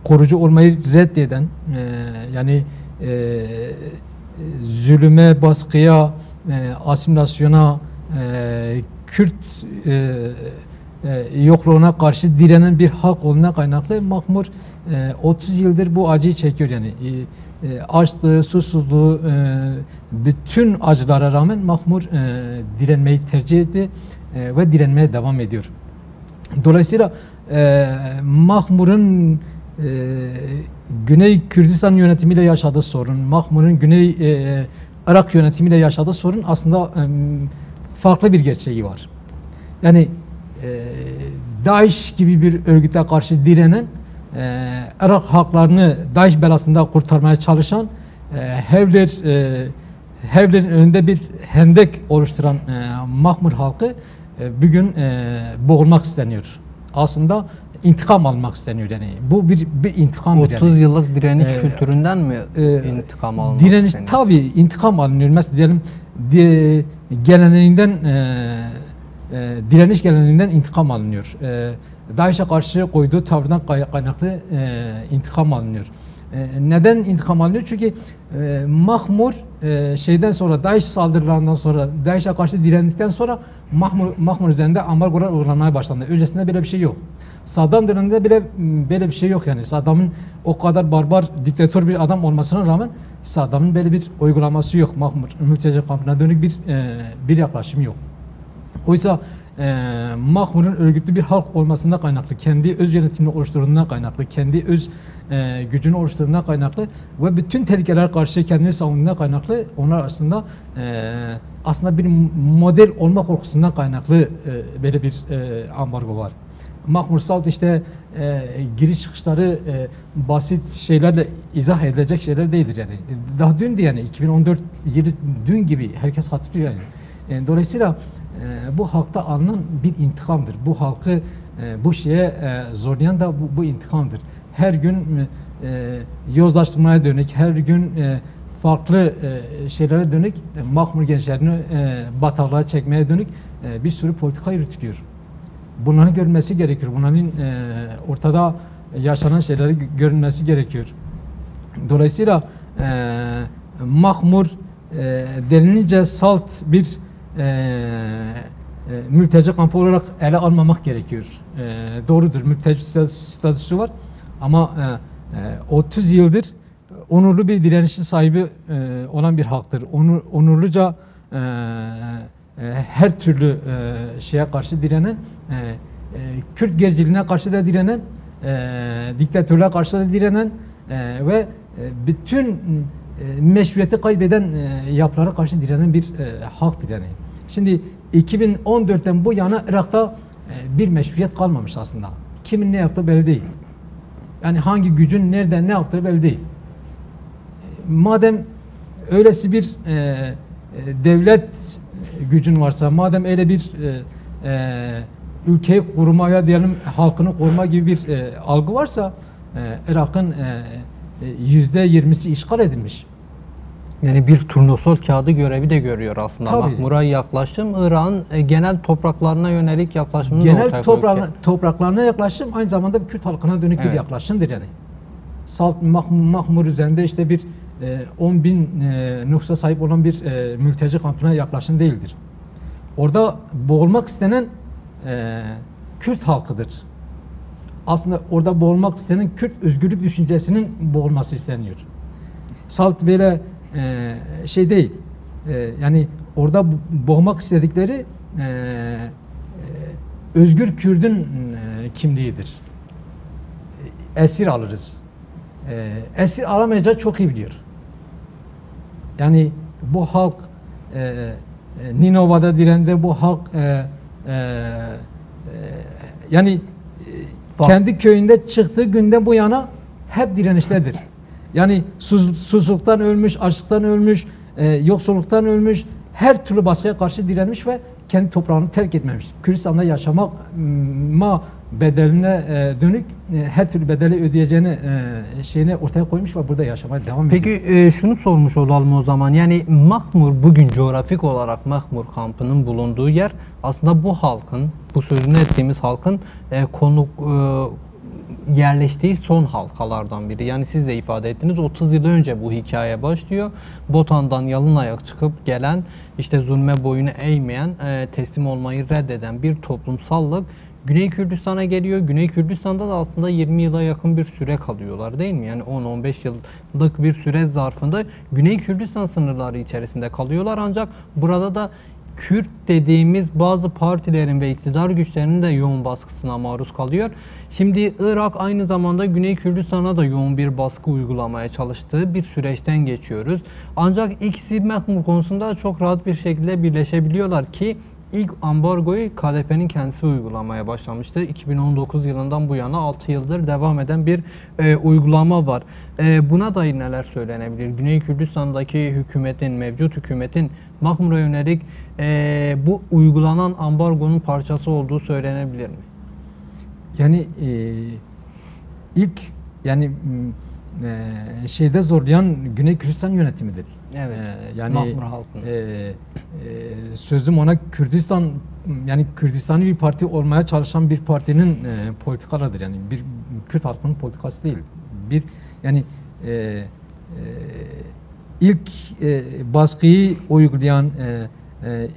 korucu olmayı reddeden, yani zulüme, baskıya, asimilasyona, Kürt yokluğuna karşı direnen bir halk olduğuna kaynaklı Mahmur 30 yıldır bu acıyı çekiyor. Yani açlığı, susuzluğu, bütün acılara rağmen Mahmur direnmeyi tercih etti ve direnmeye devam ediyor. Dolayısıyla Mahmur'un Güney Kürdistan yönetimiyle yaşadığı sorun, Mahmur'un Güney Irak yönetimiyle yaşadığı sorun aslında farklı bir gerçeği var. Yani DAEŞ gibi bir örgüte karşı direnen, Irak halklarını DAEŞ belasında kurtarmaya çalışan, Hevler'in önünde bir hendek oluşturan Mahmur halkı bugün boğulmak isteniyor. Aslında intikam almak isteniyor yani. Bu bir intikamdır 30 yıllık direniş kültüründen mi intikam almak direniş isteniyor? Tabii intikam alınıyor. Mesela diyelim geleneğinden direniş geleneğinden intikam alınıyor. DAEŞ'e karşı koyduğu tavırdan kaynaklı intikam alınıyor. Neden intikam alınıyor? Çünkü Mahmur şeyden sonra, DAEŞ saldırılarından sonra, DAEŞ'e karşı direndikten sonra Mahmur üzerinde ambargolar uygulanmaya başlandı. Öncesinde böyle bir şey yok. Saddam döneminde bile böyle bir şey yok yani. Saddam'ın o kadar barbar, diktatör bir adam olmasına rağmen Saddam'ın böyle bir uygulaması yok. Mahmur mülteci kampına dönük bir yaklaşım yok. Oysa Mahmur'un örgütlü bir halk olmasından kaynaklı, kendi öz yönetimini oluşturduğundan kaynaklı, kendi öz gücünü oluşturduğundan kaynaklı ve bütün tehlikelere karşı kendini savunduğundan kaynaklı, onlar aslında bir model olma korkusundan kaynaklı böyle bir ambargo var. Mahmur Salt işte giriş çıkışları basit şeylerle izah edilecek şeyler değildir yani. Daha dündü yani 2014 yılı dün gibi herkes hatırlıyor yani. Dolayısıyla bu halkta alınan bir intikamdır. Bu halkı bu şeye zorlayan da bu intikamdır. Her gün yozlaştırmaya dönük, her gün farklı şeylere dönük Mahmur gençlerini bataklığa çekmeye dönük bir sürü politika yürütülüyor. Bunların görülmesi gerekiyor. Bunların ortada yaşanan şeyleri görülmesi gerekiyor. Dolayısıyla Mahmur denilince salt bir mülteci kampı olarak ele almamak gerekiyor. Doğrudur, mülteci statüsü var ama 30 yıldır onurlu bir direnişin sahibi olan bir halktır. Onurluca her türlü şeye karşı direnen, Kürt gericiliğine karşı da direnen, diktatörlüğe karşı da direnen ve bütün meşruiyeti kaybeden yapılara karşı direnen bir halktır yani. Şimdi 2014'ten bu yana Irak'ta bir meşruiyet kalmamış aslında. Kimin ne yaptığı belli değil. Yani hangi gücün nereden ne yaptığı belli değil. Madem öylesi bir devlet gücün varsa, madem öyle bir ülkeyi korumaya diyelim halkını koruma gibi bir algı varsa Irak'ın %20'si işgal edilmiş. Yani bir turnusol kağıdı görevi de görüyor aslında. Tabii. Mahmur'a yaklaşım Irak'ın genel topraklarına yönelik yaklaşımını genel topraklarına yaklaşım aynı zamanda bir Kürt halkına dönük bir yaklaşımdır yani. Salt Mahmur üzerinde işte bir 10.000 nüfusa sahip olan bir mülteci kampına yaklaşım değildir. Orada boğulmak istenen Kürt halkıdır. Aslında orada boğulmak istenen Kürt özgürlük düşüncesinin boğulması isteniyor. Salt böyle şey değil. Yani orada boğmak istedikleri özgür Kürt'ün kimliğidir. Esir alırız. Esir alamayacağı çok iyi biliyor. Yani bu halk Ninova'da direndi, bu halk yani kendi köyünde çıktığı günden bu yana hep direniştedir. Yani susuzluktan ölmüş, açlıktan ölmüş, yoksulluktan ölmüş, her türlü baskıya karşı direnmiş ve kendi toprağını terk etmemiş. Kürdistan'da yaşamak bedeline dönük her türlü bedeli ödeyeceğini şeyini ortaya koymuş ve burada yaşamaya devam ediyor. Peki şunu sormuş olalım o zaman. Yani Mahmur bugün coğrafik olarak Mahmur kampının bulunduğu yer aslında bu halkın, bu sözünü ettiğimiz halkın yerleştiği son halkalardan biri. Yani siz de ifade ettiniz, 30 yıl önce bu hikaye başlıyor. Botan'dan yalın ayak çıkıp gelen, işte zulme boyunu eğmeyen, teslim olmayı reddeden bir toplumsallık Güney Kürdistan'a geliyor. Güney Kürdistan'da da aslında 20 yıla yakın bir süre kalıyorlar, değil mi? Yani 10-15 yıllık bir süre zarfında Güney Kürdistan sınırları içerisinde kalıyorlar. Ancak burada da Kürt dediğimiz bazı partilerin ve iktidar güçlerinin de yoğun baskısına maruz kalıyor. Şimdi Irak aynı zamanda Güney Kürdistan'a da yoğun bir baskı uygulamaya çalıştığı bir süreçten geçiyoruz. Ancak ikisi Mahmur konusunda çok rahat bir şekilde birleşebiliyorlar ki İlk ambargoyu KDP'nin kendisi uygulamaya başlamıştı. 2019 yılından bu yana 6 yıldır devam eden bir uygulama var. Buna dair neler söylenebilir? Güney Kürdistan'daki hükümetin, mevcut hükümetin Mahmur'a yönelik bu uygulanan ambargonun parçası olduğu söylenebilir mi? Yani ilk yani şeyde zorlayan Güney Kürdistan yönetimidir. Evet. Yani Mahmur halkının. Sözüm ona Kürdistan, yani Kürdistan'ı bir parti olmaya çalışan bir partinin politikalarıdır. Yani bir Kürt halkının politikası değil. Bir yani ilk baskıyı uygulayan,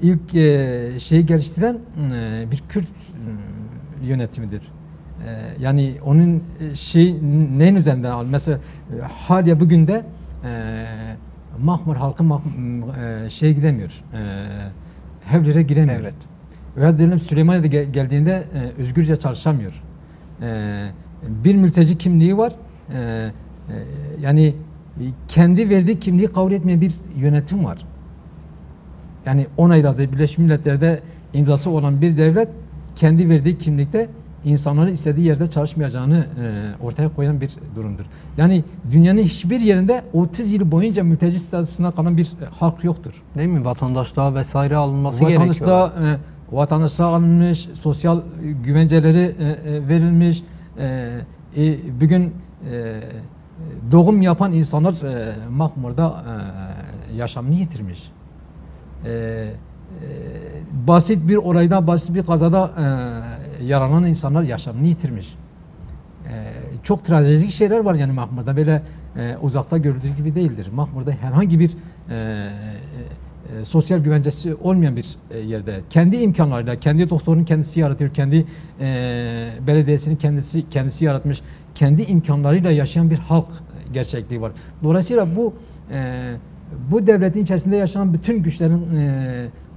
ilk şeyi geliştiren bir Kürt yönetimidir. Yani onun neyin üzerinden al? Mesela Halya bugün de Mahmur halkı gidemiyor. Hevlere giremiyor. Evet. Veya diyelim Süleymaniye'de geldiğinde özgürce çalışamıyor. Bir mülteci kimliği var. Yani kendi verdiği kimliği kabul etmeyen bir yönetim var. Yani onayladığı Birleşmiş Milletler'de imzası olan bir devlet kendi verdiği kimlikte insanların istediği yerde çalışmayacağını ortaya koyan bir durumdur. Yani dünyanın hiçbir yerinde 30 yıl boyunca mülteci statüsüne kalan bir halk yoktur. Değil mi? Vatandaşlığa vesaire alınması gerekiyor. Vatandaşlığa alınmış, sosyal güvenceleri verilmiş. Bugün doğum yapan insanlar Mahmur'da yaşamını yitirmiş. Basit bir olayda, basit bir kazada yaralanan insanlar yaşamını yitirmiş. Çok trajik şeyler var yani Mahmur'da, böyle uzakta görüldüğü gibi değildir. Mahmur'da herhangi bir sosyal güvencesi olmayan bir yerde kendi imkanlarıyla, kendi doktorunu kendisi yaratıyor, kendi belediyesini kendisi yaratmış, kendi imkanlarıyla yaşayan bir halk gerçekliği var. Dolayısıyla bu devletin içerisinde yaşanan bütün güçlerin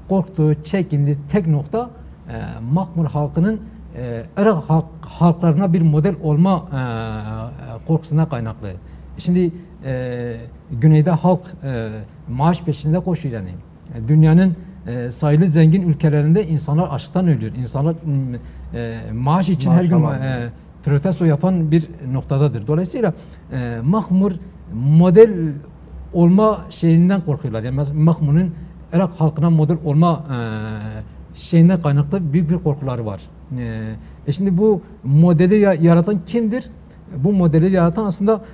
korktuğu, çekindiği tek nokta Mahmur halkının Irak halklarına bir model olma korkusuna kaynaklı. Şimdi güneyde halk maaş peşinde koşuyor yani. Dünyanın sayılı zengin ülkelerinde insanlar açlıktan ölüyor. İnsanlar maaş için her gün protesto yapan bir noktadadır. Dolayısıyla Mahmur model olma şeyinden korkuyorlar. Yani Mahmur'un Irak halkına model olma şeyinden kaynaklı büyük bir korkuları var. Şimdi bu modeli yaratan kimdir? Bu modeli yaratan aslında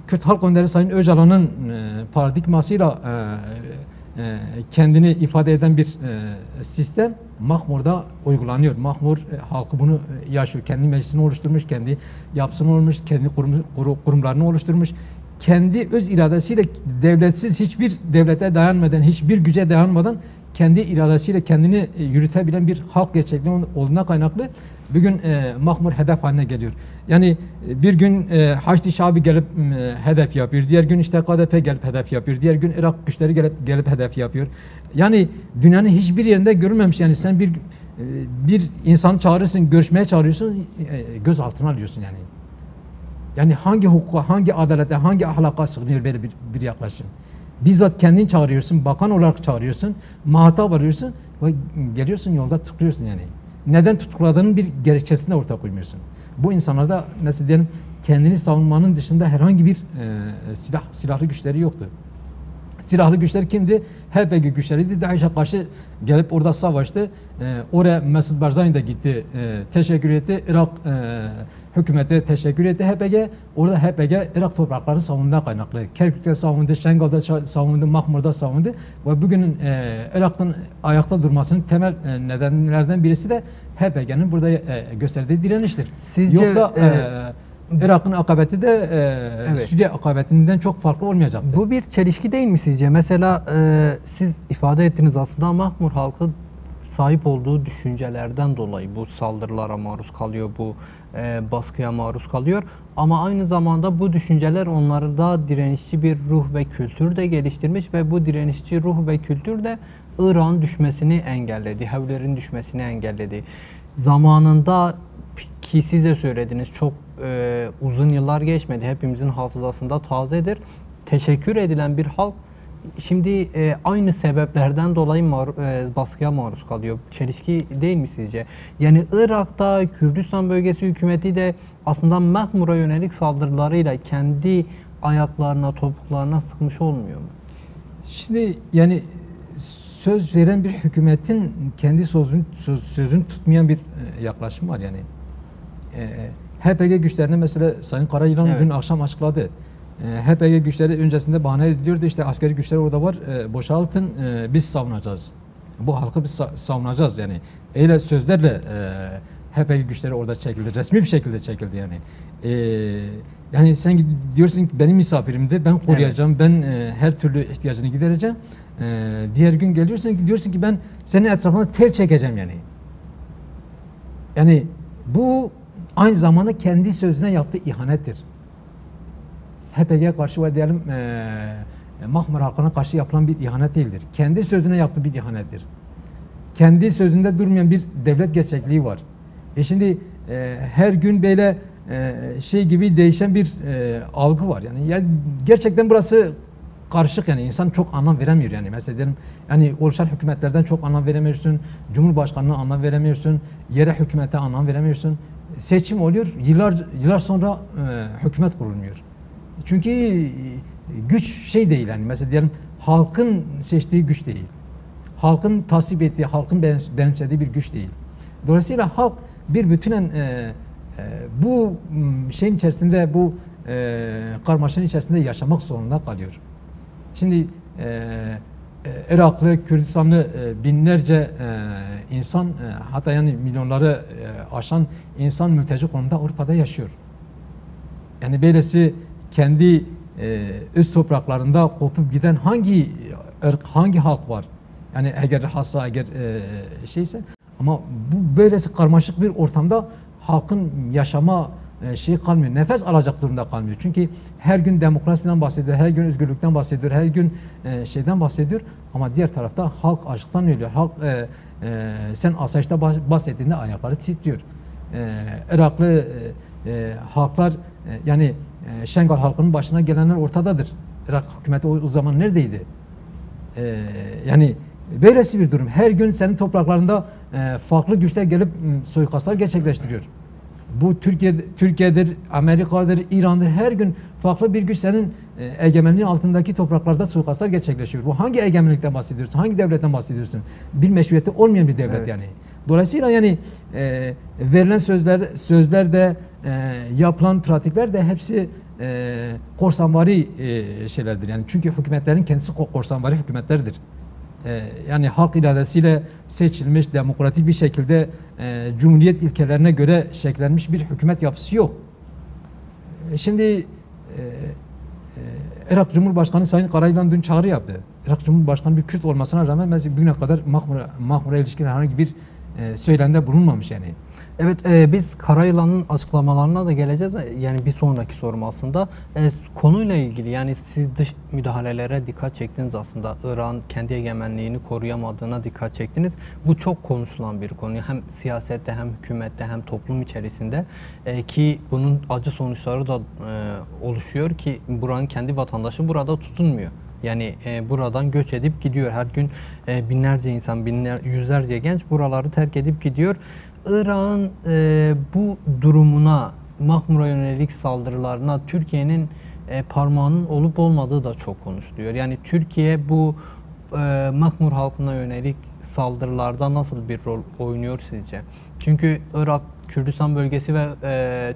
Kürt Halk Önderi Sayın Öcalan'ın paradigmasıyla kendini ifade eden bir sistem Mahmur'da uygulanıyor. Mahmur halkı bunu yaşıyor. Kendi meclisini oluşturmuş, kendi yapısını olmuş, kendi kurumlarını oluşturmuş. Kendi öz iradesiyle devletsiz, hiçbir devlete dayanmadan, hiçbir güce dayanmadan kendi iradesiyle kendini yürütebilen bir halk gerçekliği olduğuna kaynaklı bugün Mahmur hedef haline geliyor. Yani bir gün Haçlı Şabi gelip hedef yapıyor, diğer gün işte KDP gelip hedef yapıyor, diğer gün Irak güçleri gelip hedef yapıyor. Yani dünyanın hiçbir yerinde görülmemiş. Yani sen bir insanı çağırırsın, görüşmeye çağırıyorsun, göz altına alıyorsun yani. Yani hangi hukuka, hangi adalete, hangi ahlaka sığınıyor böyle bir yaklaşım? Bizzat kendin çağırıyorsun, bakan olarak çağırıyorsun, muhatap arıyorsun ve geliyorsun yolda tutukluyorsun yani. Neden tutukladığının bir gerekçesini de ortaya koymuyorsun. Bu insanlarda mesela diyelim kendini savunmanın dışında herhangi bir silahlı güçleri yoktu. silahlı güçler kimdi? HDP güçleriydi. DAEŞ'e karşı gelip orada savaştı. Oraya Mesut Barzani de gitti. Teşekkür etti. Irak hükümete teşekkür etti. HPG orada HPG Irak topraklarını savunduğundan kaynaklı. Kerkük'te savundu, Şengal'da savundu, Mahmur'da savundu. Ve bugünün Irak'tan ayakta durmasının temel nedenlerden birisi de HPG'nin burada gösterdiği direniştir. Sizce, Yoksa Irak'ın akıbeti de evet, Suriye akıbetinden çok farklı olmayacaktır. Bu bir çelişki değil mi sizce? Mesela siz ifade ettiniz, aslında Mahmur halkı sahip olduğu düşüncelerden dolayı bu saldırılara maruz kalıyor, bu baskıya maruz kalıyor. Ama aynı zamanda bu düşünceler onları da direnişçi bir ruh ve kültür de geliştirmiş ve bu direnişçi ruh ve kültür de İran'ın düşmesini engelledi, Hevler'in düşmesini engelledi. Zamanında ki siz de söylediniz, çok uzun yıllar geçmedi, hepimizin hafızasında tazedir. Teşekkür edilen bir halk şimdi aynı sebeplerden dolayı baskıya maruz kalıyor. Çelişki değil mi sizce? Yani Irak'ta Kürdistan bölgesi hükümeti de aslında Mahmur'a yönelik saldırılarıyla kendi ayaklarına, topuklarına sıkmış olmuyor mu? Şimdi yani söz veren bir hükümetin kendi sözünü tutmayan bir yaklaşım var yani. HPG güçlerine mesela Sayın Karayılan dün akşam açıkladı. HPG güçleri öncesinde bahane ediliyordu, işte askeri güçler orada var, boşaltın, biz savunacağız. Bu halkı biz savunacağız yani. Öyle sözlerle HPG güçleri orada çekildi, resmi bir şekilde çekildi yani. Yani sen diyorsun ki benim misafirimdi, ben koruyacağım, ben her türlü ihtiyacını gidereceğim. Diğer gün diyorsun ki ben senin etrafına tel çekeceğim yani. Yani bu aynı zamanda kendi sözüne yaptığı ihanettir. HPG'ye karşı ve diyelim Mahmur halkına karşı yapılan bir ihanet değildir. Kendi sözüne yaptığı bir ihanettir. Kendi sözünde durmayan bir devlet gerçekliği var. Şimdi her gün böyle şey gibi değişen bir algı var. Yani gerçekten burası karışık yani, insan çok anlam veremiyor yani. Mesela diyelim yani oluşan hükümetlerden çok anlam veremiyorsun. Cumhurbaşkanına anlam veremiyorsun. Yerel hükümete anlam veremiyorsun. Seçim oluyor. Yıllar sonra hükümet kurulmuyor. Çünkü güç şey değil yani, mesela diyelim halkın seçtiği güç değil. Halkın tasvip ettiği, halkın benimsediği bir güç değil. Dolayısıyla halk bir bütünen bu şeyin içerisinde, bu karmaşanın içerisinde yaşamak zorunda kalıyor. Şimdi Iraklı, Kürdistanlı binlerce insan, hatta yani milyonları aşan insan mülteci konumunda Avrupa'da yaşıyor. Yani böylesi kendi üst topraklarında kopup giden hangi ırk, hangi halk var? Yani eğer hassa, eğer şeyse, ama bu böylesi karmaşık bir ortamda halkın yaşama şey kalmıyor, nefes alacak durumda kalmıyor. Çünkü her gün demokrasiden bahsediyor, her gün özgürlükten bahsediyor, her gün şeyden bahsediyor. Ama diğer tarafta halk açlıktan ölüyor. Halk sen asayişte bahsettiğinde ayakları titriyor. Iraklı halklar yani Şengal halkının başına gelenler ortadadır. Irak hükümeti o zaman neredeydi? Yani böylesi bir durum. Her gün senin topraklarında farklı güçler gelip suikastlar gerçekleştiriyor. Bu Türkiye'dir, Amerika'dır, İran'dır. Her gün farklı bir güç senin egemenliğin altındaki topraklarda suikastlar gerçekleşiyor. Bu hangi egemenlikten bahsediyorsun? Hangi devletten bahsediyorsun? Bir meşruiyeti olmayan bir devlet yani. Dolayısıyla yani verilen sözler de yapılan pratikler de hepsi korsanvari şeylerdir. Yani çünkü hükümetlerin kendisi korsanvari hükümetlerdir. Yani halk iradesiyle seçilmiş, demokratik bir şekilde cumhuriyet ilkelerine göre şekillenmiş bir hükümet yapısı yok. Şimdi Irak Cumhurbaşkanı Sayın Karayılan dün çağrı yaptı. Irak Cumhurbaşkanı bir Kürt olmasına rağmen mesela bugüne kadar Mahmur'a ilişkin herhangi bir söylemde bulunmamış yani. Evet, biz Karayılan'ın açıklamalarına da geleceğiz. Yani bir sonraki sorum aslında. Konuyla ilgili, yani siz dış müdahalelere dikkat çektiniz aslında. İran kendi egemenliğini koruyamadığına dikkat çektiniz. Bu çok konuşulan bir konu. Hem siyasette, hem hükümette, hem toplum içerisinde. Ki bunun acı sonuçları da oluşuyor ki buranın kendi vatandaşı burada tutunmuyor. Yani buradan göç edip gidiyor. Her gün binlerce insan, yüzlerce genç buraları terk edip gidiyor. İran bu durumuna, Mahmur'a yönelik saldırılarına Türkiye'nin parmağının olup olmadığı da çok konuşuluyor. Yani Türkiye bu Mahmur halkına yönelik saldırılarda nasıl bir rol oynuyor sizce? Çünkü Irak, Kürdistan bölgesi ve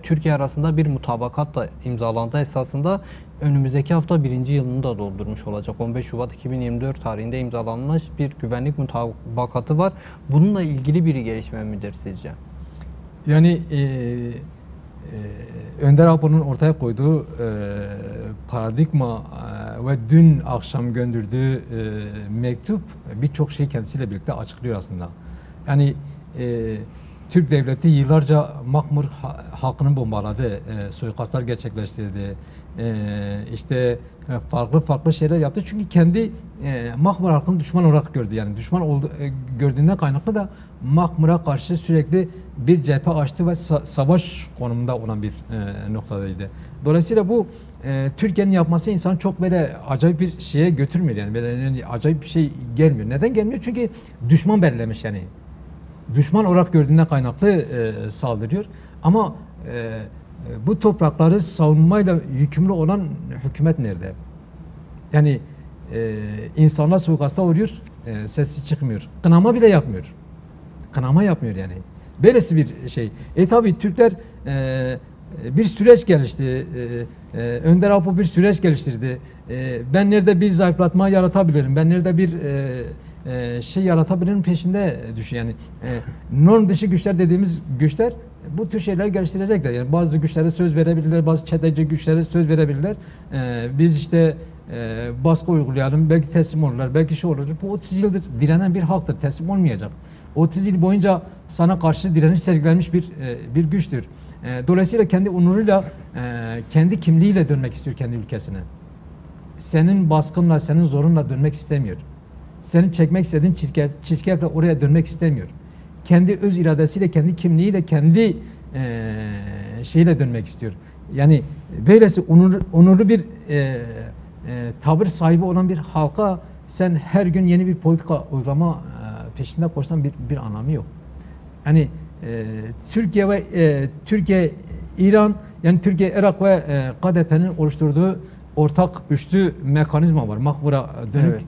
Türkiye arasında bir mutabakat da imzalandı. Esasında önümüzdeki hafta 1. yılını da doldurmuş olacak. 15 Şubat 2024 tarihinde imzalanmış bir güvenlik mutabakatı var. Bununla ilgili bir gelişme midir sizce? Yani Önder Apo'nun ortaya koyduğu paradigma ve dün akşam gönderdiği mektup birçok şey kendisiyle birlikte açıklıyor aslında. Yani Türk devleti yıllarca Mahmur halkını bombaladı, suikastlar gerçekleştirdi, işte farklı şeyler yaptı. Çünkü kendi Mahmur halkını düşman olarak gördü. Yani düşman gördüğünden kaynaklı da Mahmur'a karşı sürekli bir cephe açtı ve savaş konumunda olan bir noktadaydı. Dolayısıyla bu Türkiye'nin yapması insanı çok böyle acayip bir şeye götürmüyor. Yani böyle yani acayip bir şey gelmiyor. Neden gelmiyor? Çünkü düşman belirlemiş yani. Düşman olarak gördüğünden kaynaklı saldırıyor. Ama bu toprakları savunmayla yükümlü olan hükümet nerede? Yani insanlar suikasta uğruyor, sesi çıkmıyor. Kınama bile yapmıyor. Kınama yapmıyor yani. Böylesi bir şey. Tabi Türkler bir süreç gelişti. Önder Apo bir süreç geliştirdi. Ben nerede bir zayıflatma yaratabilirim? Ben nerede bir şey yaratabilirim peşinde düşüyor. Yani norm dışı güçler dediğimiz güçler bu tür şeyler geliştirecekler. Yani bazı güçlere söz verebilirler, bazı çeteci güçlere söz verebilirler. Biz işte baskı uygulayalım, belki teslim olurlar, belki şey olur. Bu 30 yıldır direnen bir halktır, teslim olmayacak. 30 yıl boyunca sana karşı direniş sergilenmiş bir güçtür. Dolayısıyla kendi onuruyla, kendi kimliğiyle dönmek istiyor kendi ülkesine. Senin baskınla, senin zorunla dönmek istemiyor. Senin çekmek istediğin çirkefle oraya dönmek istemiyor. Kendi öz iradesiyle, kendi kimliğiyle, kendi şeyle dönmek istiyor. Yani böylesi onurlu bir tavır sahibi olan bir halka sen her gün yeni bir politika uygulama peşinde koşsan bir anlamı yok. Yani Türkiye, İran, yani Türkiye, Irak ve KDP'nin oluşturduğu ortak üçlü mekanizma var. Mahmur'a dönük. Evet.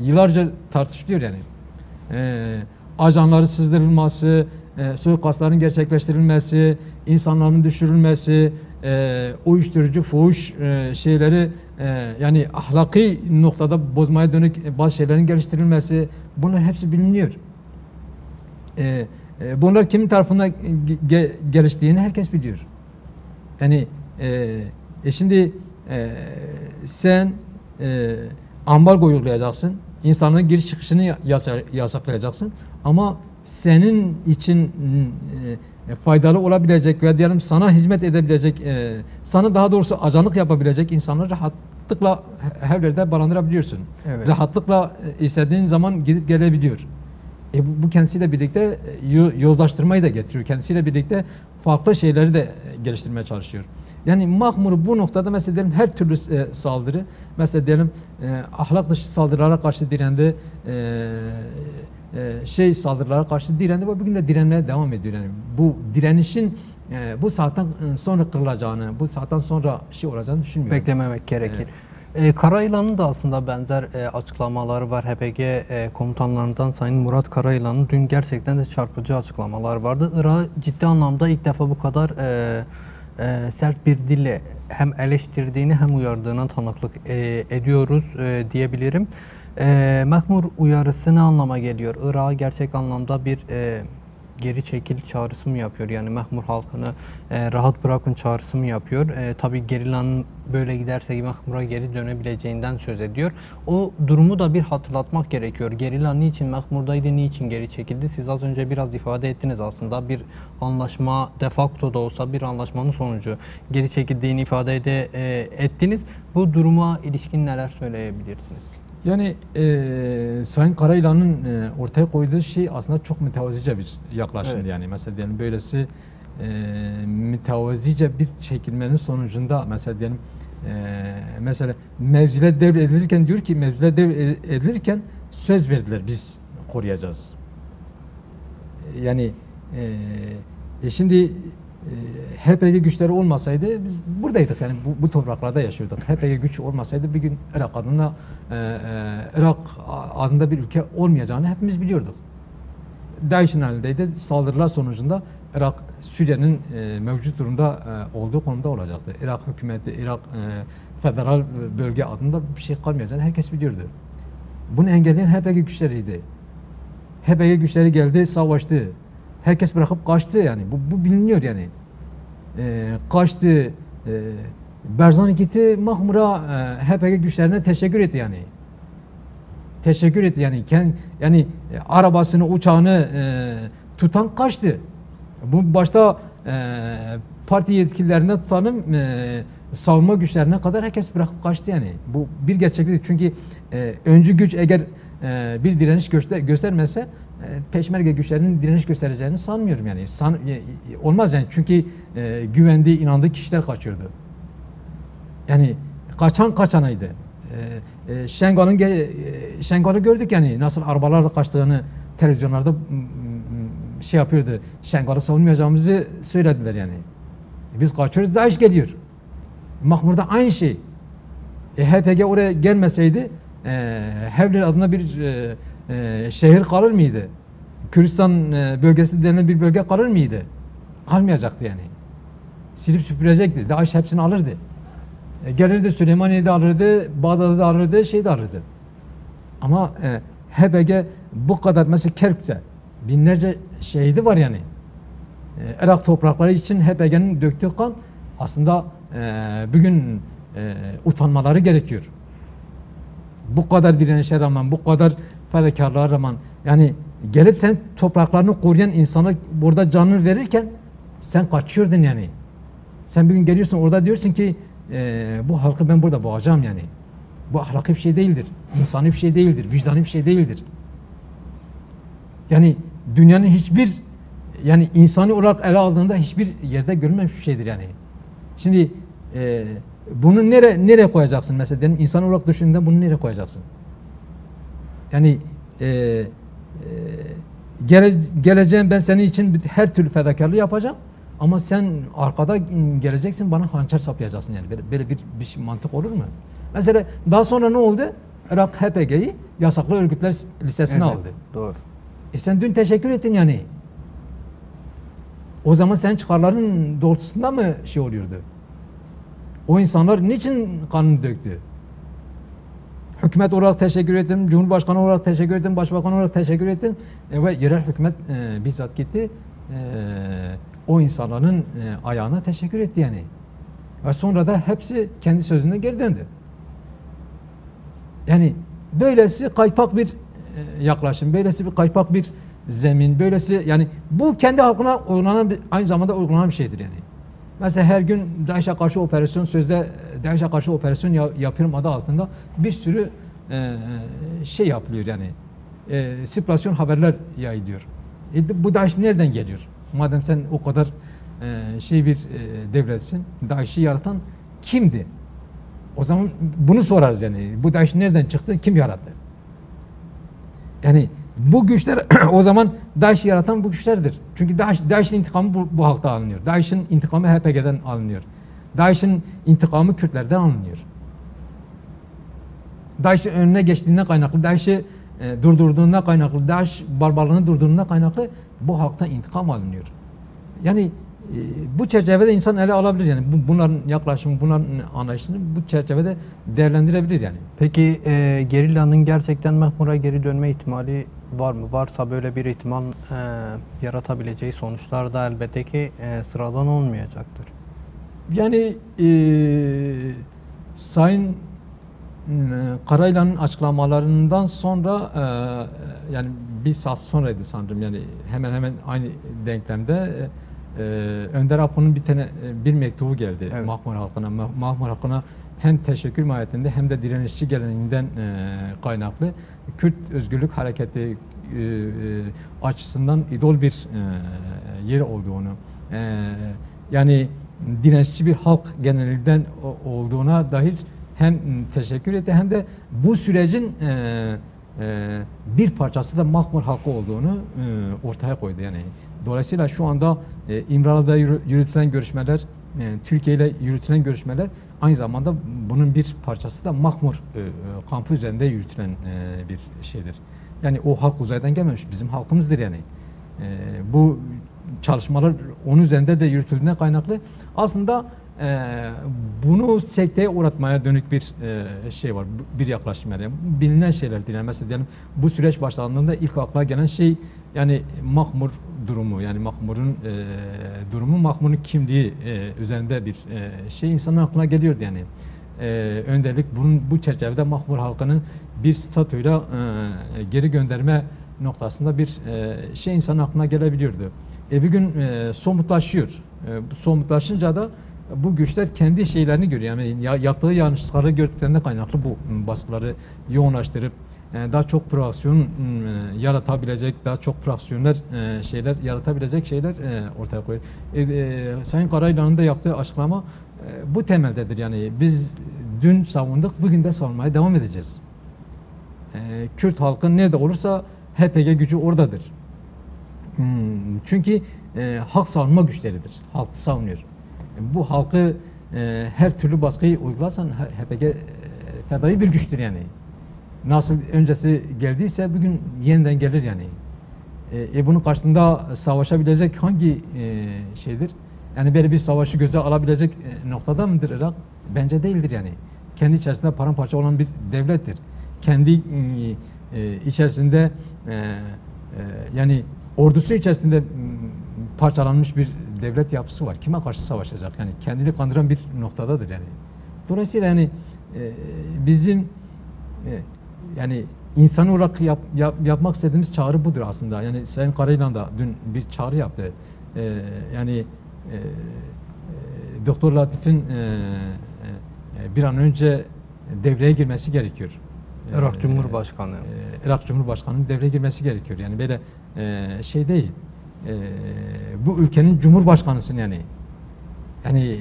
Yıllarca tartışılıyor yani. Ajanları sızdırılması, suikastların gerçekleştirilmesi, insanların düşürülmesi, uyuşturucu, fuhuş şeyleri yani ahlaki noktada bozmaya dönük bazı şeylerin geliştirilmesi, bunlar hepsi biliniyor. Bunlar kimin tarafından geliştiğini herkes biliyor. Yani şimdi sen ambargo uygulayacaksın, insanların giriş çıkışını yasaklayacaksın ama senin için faydalı olabilecek ve diyelim sana hizmet edebilecek, sana daha doğrusu ajanlık yapabilecek insanları rahatlıkla her yerde barındırabiliyorsun. Evet. Rahatlıkla istediğin zaman gidip gelebiliyor. Bu kendisiyle birlikte yozlaştırmayı da getiriyor. Kendisiyle birlikte farklı şeyleri de geliştirmeye çalışıyor. Yani Mahmur bu noktada mesela diyelim her türlü saldırı, mesela diyelim ahlak dışı saldırılara karşı direndi, saldırılara karşı direndi ve bugün de direnmeye devam ediyor. Yani bu direnişin bu saatten sonra kırılacağını, bu saatten sonra şey olacağını düşünmüyorum. Beklememek gerekir. Karayılan'ın da aslında benzer açıklamaları var. HPG komutanlarından Sayın Murat Karayılan'ın dün gerçekten de çarpıcı açıklamalar vardı. Irak'ı ciddi anlamda ilk defa bu kadar sert bir dille hem eleştirdiğini hem uyardığına tanıklık ediyoruz diyebilirim. Mahmur uyarısı ne anlama geliyor? Irak'ı gerçek anlamda bir geri çekil çağrısı mı yapıyor? Yani Mahmur halkını rahat bırakın çağrısı mı yapıyor? Tabii gerilanın böyle giderse Mahmur'a geri dönebileceğinden söz ediyor. O durumu da bir hatırlatmak gerekiyor. Gerilan niçin Mahmur'daydı, niçin geri çekildi? Siz az önce biraz ifade ettiniz aslında. Bir anlaşma, de facto da olsa bir anlaşmanın sonucu geri çekildiğini ifade ettiniz. Bu duruma ilişkin neler söyleyebilirsiniz? Yani Sayın Karayılan'ın ortaya koyduğu şey aslında çok mütevazice bir yaklaşımdı. Evet. Yani mesela diyelim böylesi mütevazice bir çekilmenin sonucunda mesela diyelim mesela mevziler devredilirken diyor ki mevziler devredilirken söz verdiler biz koruyacağız. Yani şimdi HPG güçleri olmasaydı biz buradaydık, yani bu topraklarda yaşıyorduk. HPG güç olmasaydı bir gün Irak adına Irak adında bir ülke olmayacağını hepimiz biliyorduk. DAEŞ'in elindeydi. Saldırılar sonucunda Irak, Suriye'nin mevcut durumda olduğu konumda olacaktı. Irak hükümeti, Irak federal bölge adında bir şey kalmayacağını herkes biliyordu. Bunu engelleyen HPG güçleriydi. HPG güçleri geldi, savaştı. Herkes bırakıp kaçtı yani. Bu biliniyor yani. Kaçtı. Barzani gitti Mahmur'a, HPG güçlerine teşekkür etti yani. Teşekkür etti yani arabasını, uçağını tutan kaçtı. Bu başta parti yetkililerinden tutanım savunma güçlerine kadar herkes bırakıp kaçtı yani. Bu bir gerçeklik, çünkü öncü güç eğer bir direniş göstermese Peşmerge güçlerinin direniş göstereceğini sanmıyorum yani. Olmaz yani, çünkü güvendiği, inandığı kişiler kaçıyordu. Yani kaçan kaçanaydı. Şengal'ı gördük yani, nasıl arabalarla kaçtığını televizyonlarda şey yapıyordu. Şengal'ı savunmayacağımızı söylediler yani. Biz kaçıyoruz, DAEŞ geliyor. Mahmur'da aynı şey. HPG oraya gelmeseydi Hevler adına bir şehir kalır mıydı? Kürdistan bölgesi denilen bir bölge kalır mıydı? Kalmayacaktı yani. Silip süpürecekti. DAEŞ hepsini alırdı. Gelirdi, Süleymaniye'de alırdı, Bağdat'da alırdı, şeyde alırdı. Ama HPG bu kadar, mesela Kerkük'te binlerce şehidi var yani. Irak toprakları için HPG'nin döktüğü kan aslında bugün utanmaları gerekiyor. Bu kadar direnişe rağmen, bu kadar fedakarlığa rağmen, yani gelip sen topraklarını koruyan insanlar burada canını verirken sen kaçıyordun yani. Sen bir gün geliyorsun orada diyorsun ki bu halkı ben burada boğacağım yani. Bu ahlaki bir şey değildir. İnsani bir şey değildir. Vicdani bir şey değildir. Yani dünyanın hiçbir, yani insani olarak ele aldığında hiçbir yerde görülmemiş bir şeydir yani. Şimdi bunu nereye koyacaksın mesela? İnsan olarak düşündüğünde bunu nereye koyacaksın? Yani geleceğim, ben senin için her türlü fedakarlığı yapacağım. Ama sen arkada geleceksin, bana hançer saplayacaksın yani. Böyle bir mantık olur mu? Mesela daha sonra ne oldu? Irak HPG'yi yasaklı örgütler listesine aldı. Doğru. Sen dün teşekkür ettin yani. O zaman sen çıkarların doğrultusunda mı şey oluyordu? O insanlar niçin kanını döktü? Hükümet olarak teşekkür ettim, Cumhurbaşkanı olarak teşekkür ettim, Başbakan olarak teşekkür ettim ve yerel hükümet bizzat gitti. O insanların ayağına teşekkür etti yani. Ve sonra da hepsi kendi sözüne geri döndü. Yani böylesi kaypak bir yaklaşım, böylesi bir kaypak bir zemin, böylesi, yani bu kendi halkına uygulanan aynı zamanda uygulanan bir şeydir yani. Mesela her gün DAEŞ'e karşı operasyon, sözde DAEŞ'e karşı operasyon yapıyorum adı altında bir sürü şey yapılıyor yani. Sirkülasyon haberler yayılıyor. Bu DAEŞ nereden geliyor? Madem sen o kadar bir devletsin, DAEŞ'i yaratan kimdi? O zaman bunu sorarız yani. Bu DAEŞ nereden çıktı? Kim yarattı? Yani bu güçler o zaman DAEŞ'i yaratan bu güçlerdir. Çünkü DAEŞ'in intikamı bu halkta alınıyor. DAEŞ'in intikamı HPG'den alınıyor. DAEŞ'in intikamı Kürtlerden alınıyor. DAEŞ'in önüne geçtiğinden kaynaklı, DAEŞ'i durdurduğunda kaynaklı, DAEŞ barbarlığını durdurduğunda kaynaklı bu halktan intikam alınıyor. Yani bu çerçevede insan ele alabilir yani. Bunların yaklaşımı, bunların anlayışını bu çerçevede değerlendirebilir yani. Peki gerillanın gerçekten Mahmur'a geri dönme ihtimali var mı? Varsa böyle bir ihtimal yaratabileceği sonuçlar da elbette ki sıradan olmayacaktır. Yani Sayın Karayılan'ın açıklamalarından sonra yani bir saat sonraydı sanırım, yani hemen hemen aynı denklemde Önder Apo'nun bir mektubu geldi, evet, Mahmur halkına. Mahmur halkına hem teşekkür mahiyetinde hem de direnişçi geleneğinden kaynaklı Kürt Özgürlük Hareketi açısından idol bir yeri olduğunu, yani direnişçi bir halk genelinden olduğuna dair hem teşekkür etti hem de bu sürecin bir parçası da Mahmur halkı olduğunu ortaya koydu yani. Dolayısıyla şu anda İmralı'da yürütülen görüşmeler, Türkiye ile yürütülen görüşmeler aynı zamanda bunun bir parçası da Mahmur kampı üzerinde yürütülen bir şeydir. Yani o halk uzaydan gelmemiş, bizim halkımızdır yani. Bu çalışmalar onun üzerinde de yürütüldüğüne kaynaklı. Aslında bunu sekteye uğratmaya dönük bir şey var, bir yaklaşım yani. Bilinen şeyler değil. Yani mesela diyelim bu süreç başlandığında ilk akla gelen şey yani Mahmur durumu, yani Mahmur'un durumu, Mahmur'un kimliği üzerinde bir şey insanın aklına geliyordu yani. Önderlik bu çerçevede Mahmur halkının bir statüyle geri gönderme noktasında bir şey insanın aklına gelebiliyordu. Bir gün somutlaşıyor. Somutlaşınca da bu güçler kendi şeylerini görüyor. Yani yaptığı yanlışlıkları gördüklerinde kaynaklı bu baskıları yoğunlaştırıp daha çok proaksiyon yaratabilecek, daha çok proaksiyonlar şeyler yaratabilecek şeyler ortaya koyuyor. Sayın Karayılan'ın da yaptığı açıklama bu temeldedir. Yani biz dün savunduk, bugün de savunmaya devam edeceğiz. Kürt halkı nerede olursa HPG gücü oradadır. Çünkü halk savunma güçleridir. Halkı savunuyor. Bu halkı her türlü baskıyı uygularsan HPG fedai bir güçtür yani. Nasıl öncesi geldiyse bugün yeniden gelir yani. Bunun karşısında savaşabilecek hangi şeydir? Yani böyle bir savaşı göze alabilecek noktada mıdır Irak? Bence değildir yani. Kendi içerisinde paramparça olan bir devlettir. Kendi içerisinde yani ordusu içerisinde parçalanmış bir devlet yapısı var. Kime karşı savaşacak? Yani kendini kandıran bir noktadadır yani. Dolayısıyla yani bizim yani insan olarak yapmak istediğimiz çağrı budur aslında. Yani Sayın Karayılan da dün bir çağrı yaptı. Yani Doktor Latif'in bir an önce devreye girmesi gerekiyor. Irak Cumhurbaşkanı. Irak Cumhurbaşkanı'nın devreye girmesi gerekiyor. Yani böyle şey değil. Bu ülkenin Cumhurbaşkanısın yani. Yani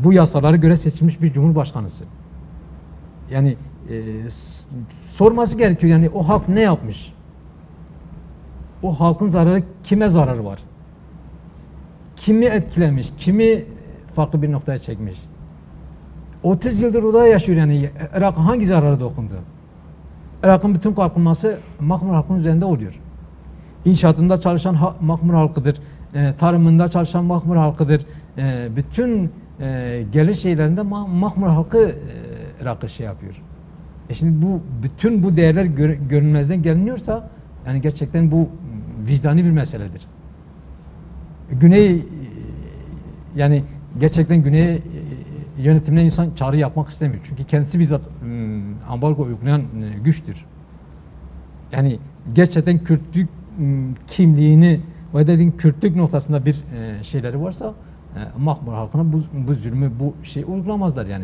bu yasalara göre seçilmiş bir Cumhurbaşkanısı. Yani sorması gerekiyor yani o halk ne yapmış? O halkın zararı kime zararı var? Kimi etkilemiş? Kimi farklı bir noktaya çekmiş? 30 yıldır orada yaşıyor yani. Irak'a hangi zararı dokundu? Irak'ın bütün kalkınması Mahmur halkının üzerinde oluyor. İnşaatında çalışan Mahmur halkıdır. Tarımında çalışan Mahmur halkıdır. Bütün gelir şeylerinde Mahmur halkı Irak'ı şey yapıyor. Şimdi bütün bu değerler görünmezden geliniyorsa yani gerçekten bu vicdani bir meseledir. Güney yani gerçekten Güney yönetimine insan çağrı yapmak istemiyor. Çünkü kendisi bizzat ambargo uygulayan güçtür. Yani gerçekten Kürtlük kimliğini ve dediğin Kürtlük noktasında bir şeyleri varsa Mahmur halkına bu zulmü, bu şey uygulamazlar yani.